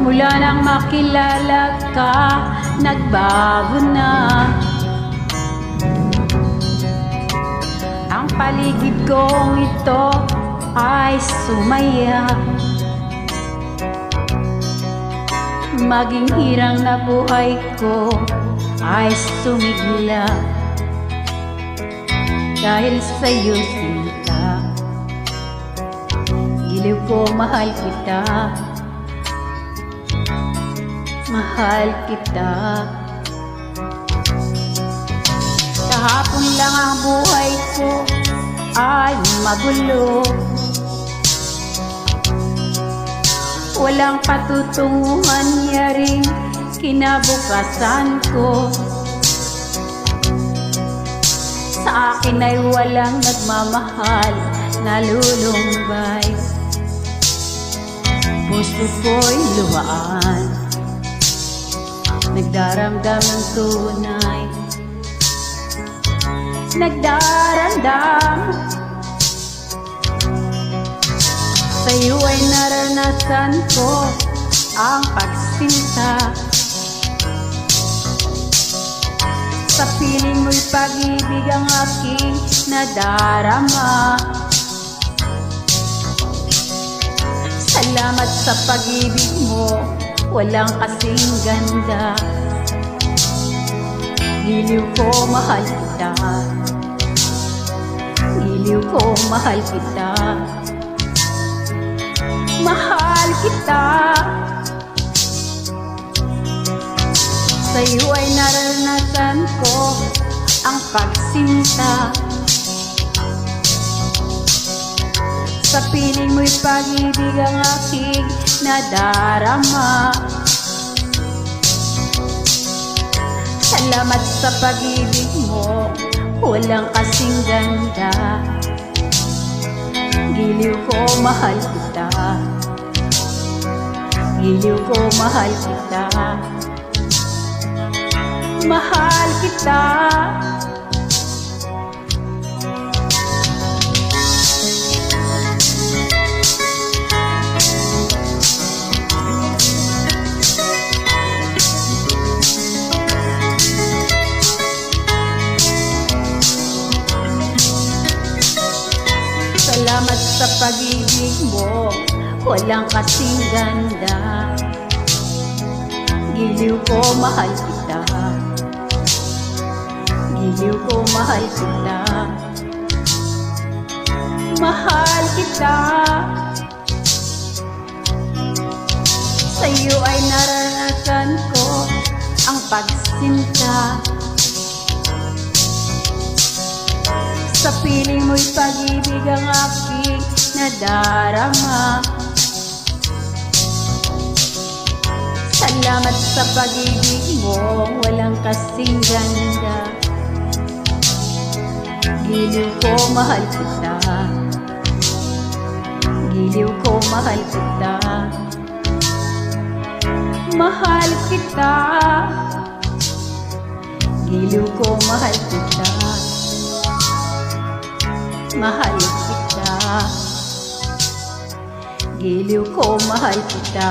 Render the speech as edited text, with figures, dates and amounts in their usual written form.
Mula nang makilala ka, nagbago na ang paligid kong ito ay sumaya. Maging hirang na buhay ko ay sumigla dahil sa'yo sinta. Giliw ko, mahal kita, mahal kita. Kahapon lang ang buhay ko ay magulo, walang patutunguhan niya rin kinabukasan ko. Sa akin ay walang nagmamahal, nalulumbay. Puso ko'y luhaan, nagdaramdam ng tunay, nagdaramdam. Sa'yo ay naranasan ko ang pagsinta. Sa piling mo'y pag-ibig ang aking nadarama. Salamat sa pag-ibig mo, walang kasing ganda. Giliw ko, mahal kita, giliw ko, mahal kita, mahal kita. Sa'yo ay naranasan ko ang pagsinta. Sa piling mo'y pag-ibig ang aking nadarama. Salamat sa pag-ibig mo, walang kasing ganda. Giliw ko, mahal kita, giliw ko, mahal kita, mahal kita. Salamat sa pag-ibig mo, walang kasing ganda. Giliw ko, mahal kita, giliw ko, mahal kita, mahal kita. Sa'yo ay naranasan ko ang pagsinta. Sa piling mo'y pag-ibig ang aking nadarama. Salamat sa pag-ibig mo, walang kasing ganda. Giliw ko, mahal kita, giliw ko, mahal kita, mahal kita. Giliw ko, mahal kita, mahal kita. Giliw ko, mahal kita.